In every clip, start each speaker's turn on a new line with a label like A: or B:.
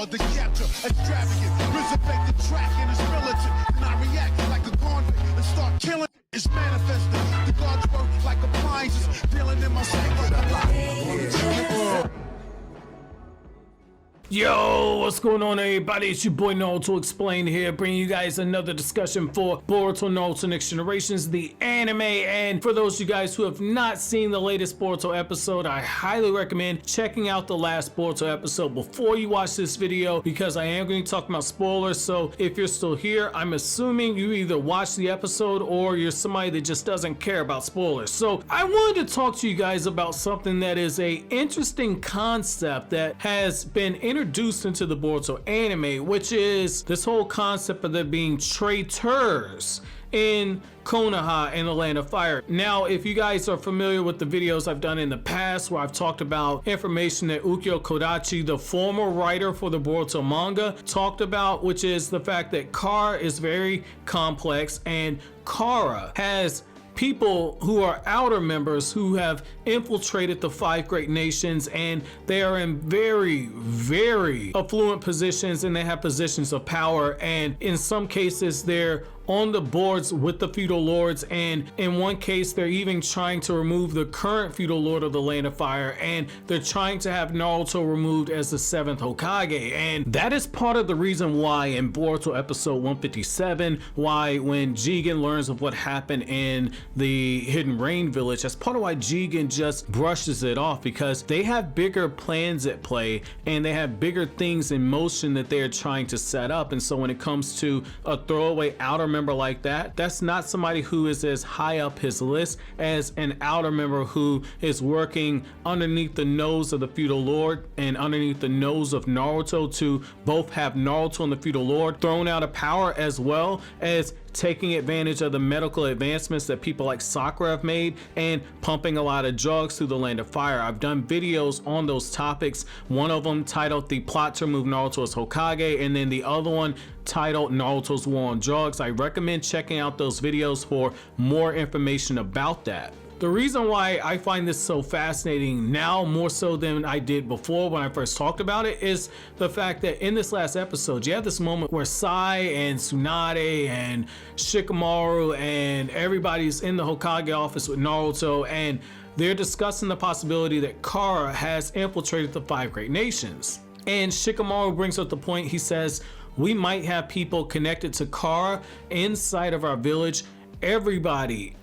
A: hard to capture, extravagant, resurrect the track and it's militant. And I react like a convict and start killing. It's manifested. The gods work like appliances, dealing in my psyche.
B: Yo, what's going on, everybody? It's your boy Naruto Explained here, bringing you guys another discussion for Boruto Naruto Next Generations, the anime. And for those of you guys who have not seen the latest Boruto episode, I highly recommend checking out the last Boruto episode before you watch this video, because I am going to talk about spoilers. So if you're still here, I'm assuming you either watched the episode or you're somebody that just doesn't care about spoilers. So I wanted to talk to you guys about something that is a interesting concept that has been introduced into the Boruto anime, which is this whole concept of there being traitors in Konoha and the Land of Fire. Now, if you guys are familiar with the videos I've done in the past where I've talked about information that Kodachi, the former writer for the Boruto manga, talked about, which is the fact that Kara is very complex and Kara has people who are outer members who have infiltrated the 5 great nations, and they are in very affluent positions, and they have positions of power, and in some cases they're on the boards with the feudal lords, and in one case they're even trying to remove the current feudal lord of the Land of Fire, and they're trying to have Naruto removed as the 7th Hokage. And that is part of the reason why in Boruto episode 157, why when Jigen learns of what happened in the Hidden Rain village, that's part of why Jigen just brushes it off, because they have bigger plans at play and they have bigger things in motion that they're trying to set up. And so when it comes to a throwaway outer member like that, that's not somebody who is as high up his list as an outer member who is working underneath the nose of the feudal lord and underneath the nose of Naruto to both have Naruto and the feudal lord thrown out of power, as well as taking advantage of the medical advancements that people like Sakura have made and pumping a lot of drugs through the Land of Fire. I've done videos on those topics, one of them titled The Plot to Remove Naruto as Hokage, and then the other one titled Naruto's War on Drugs. I recommend checking out those videos for more information about that. The reason why I find this so fascinating now, more so than I did before when I first talked about it, is the fact that in this last episode, you have this moment where Sai and Tsunade and Shikamaru and everybody's in the Hokage office with Naruto, and they're discussing the possibility that Kara has infiltrated the 5 great nations. And Shikamaru brings up the point, he says, we might have people connected to Kara inside of our village. Everybody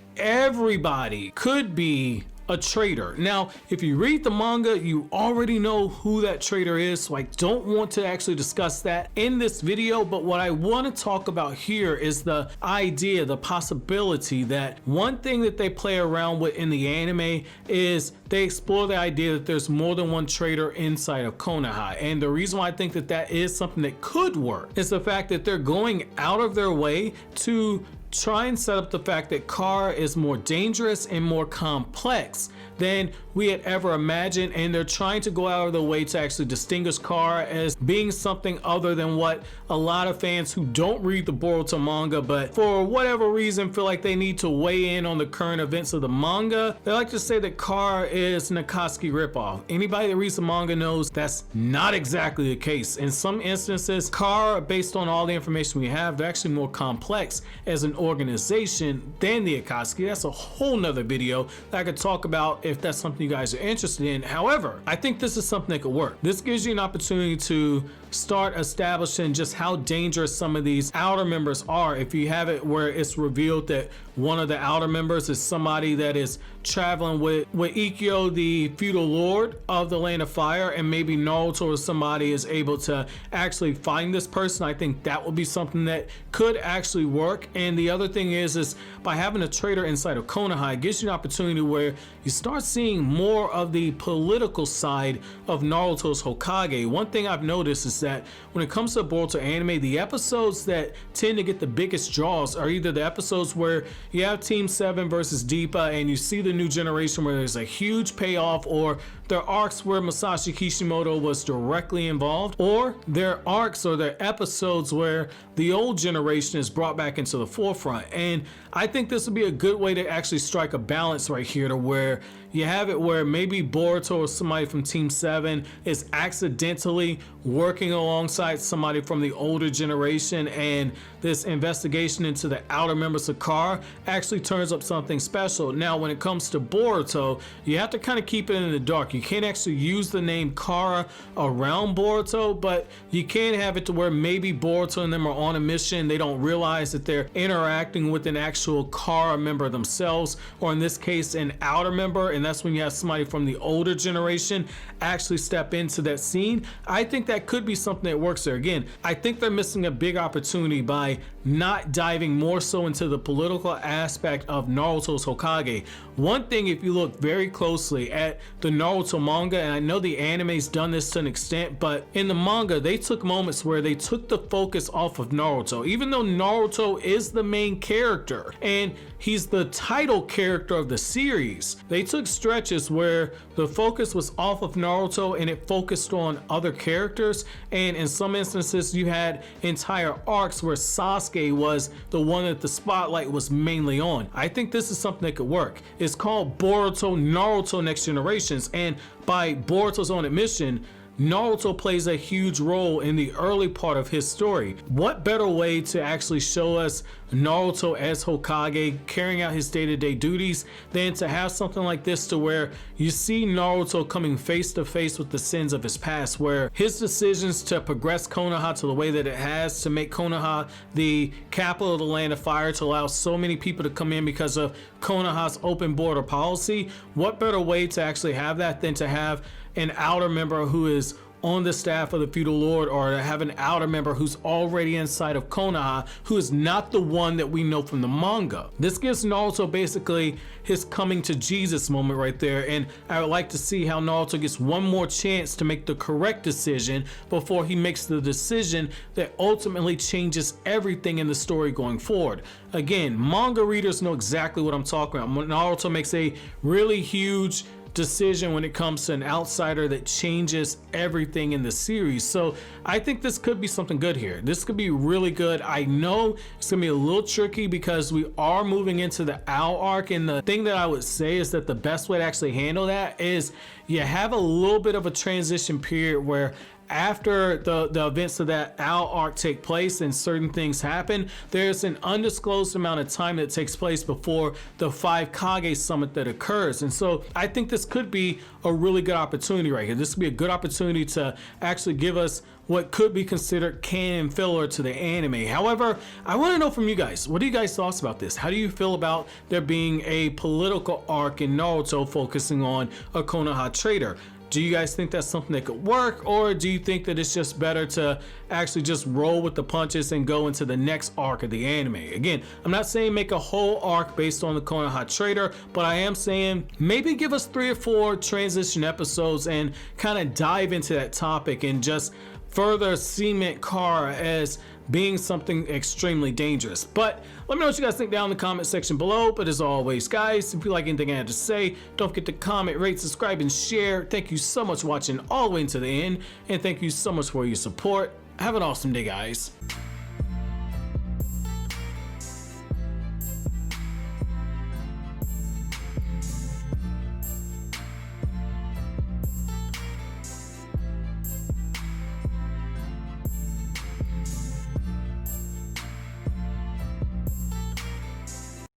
B: could be a traitor. Now, if you read the manga, you already know who that traitor is, so I don't want to actually discuss that in this video. But what I want to talk about here is the idea, the possibility that one thing that they play around with in the anime is they explore the idea that there's more than one traitor inside of Konoha. And the reason why I think that that is something that could work is the fact that they're going out of their way to try and set up the fact that Kara is more dangerous and more complex than we had ever imagined, and they're trying to go out of the way to actually distinguish Kara as being something other than what a lot of fans who don't read the Boruto manga, but for whatever reason feel like they need to weigh in on the current events of the manga, they like to say that Kara is an Akatsuki ripoff. Anybody that reads the manga knows that's not exactly the case. In some instances, Kara, based on all the information we have, they're actually more complex as an organization than the Akatsuki. That's a whole nother video that I could talk about if that's something you guys are interested in. However, I think this is something that could work. This gives you an opportunity to start establishing just how dangerous some of these outer members are. If you have it where it's revealed that one of the outer members is somebody that is traveling with Ikkyo, the feudal lord of the Land of Fire, and maybe Naruto or somebody is able to actually find this person, I think that would be something that could actually work. And the other thing is by having a traitor inside of Konoha, it gives you an opportunity where you start seeing more of the political side of Naruto's Hokage. One thing I've noticed is that when it comes to Boruto anime, the episodes that tend to get the biggest draws are either the episodes where you have Team 7 versus Deepa and you see the new generation where there's a huge payoff, or their arcs where Masashi Kishimoto was directly involved, or their arcs or their episodes where the old generation is brought back into the forefront. And I think this would be a good way to actually strike a balance right here, to where you have it where maybe Boruto or somebody from Team 7 is accidentally working working alongside somebody from the older generation, and this investigation into the outer members of Kara actually turns up something special. Now, when it comes to Boruto, you have to kind of keep it in the dark. You can't actually use the name Kara around Boruto, but you can have it to where maybe Boruto and them are on a mission. They don't realize that they're interacting with an actual Kara member themselves, or in this case, an outer member, and that's when you have somebody from the older generation actually step into that scene. I think that could be something that works there. Again, I think they're missing a big opportunity by not diving more so into the political aspect of Naruto's Hokage. One thing, if you look very closely at the Naruto manga, and I know the anime's done this to an extent, but in the manga, they took moments where they took the focus off of Naruto. Even though Naruto is the main character and he's the title character of the series, they took stretches where the focus was off of Naruto and it focused on other characters, and in some instances you had entire arcs where Sasuke was the one that the spotlight was mainly on. I think this is something that could work. It's called Boruto Naruto Next Generations, and by Boruto's own admission, Naruto plays a huge role in the early part of his story. What better way to actually show us Naruto as Hokage carrying out his day-to-day duties than to have something like this, to where you see Naruto coming face to face with the sins of his past, where his decisions to progress Konoha to the way that it has, to make Konoha the capital of the land of fire, to allow so many people to come in because of Konoha's open border policy. What better way to actually have that than to have an outer member who is on the staff of the feudal lord, or to have an outer member who's already inside of Konoha, who is not the one that we know from the manga. This gives Naruto basically his coming to Jesus moment right there, and I would like to see how Naruto gets one more chance to make the correct decision before he makes the decision that ultimately changes everything in the story going forward. Again, manga readers know exactly what I'm talking about. Naruto makes a really huge decision when it comes to an outsider that changes everything in the series. So I think this could be something good here. This could be really good. I know it's gonna be a little tricky because we are moving into the Owl arc, and the thing that I would say is that the best way to actually handle that is you have a little bit of a transition period where after the events of that Owl arc take place and certain things happen, there's an undisclosed amount of time that takes place before the 5 Kage summit that occurs. And so I think this could be a really good opportunity right here. This could be a good opportunity to actually give us what could be considered canon filler to the anime. However, I want to know from you guys, what are you guys' thoughts about this? How do you feel about there being a political arc in Naruto focusing on a Konoha traitor? Do you guys think that's something that could work, or do you think that it's just better to actually just roll with the punches and go into the next arc of the anime? Again, I'm not saying make a whole arc based on the Konoha traitor, but I am saying maybe give us 3 or 4 transition episodes and kind of dive into that topic and just further cement Kara as being something extremely dangerous. But let me know what you guys think down in the comment section below. But as always, guys, if you like anything I had to say, don't forget to comment, rate, subscribe, and share. Thank you so much for watching all the way into the end, and thank you so much for your support. Have an awesome day, guys.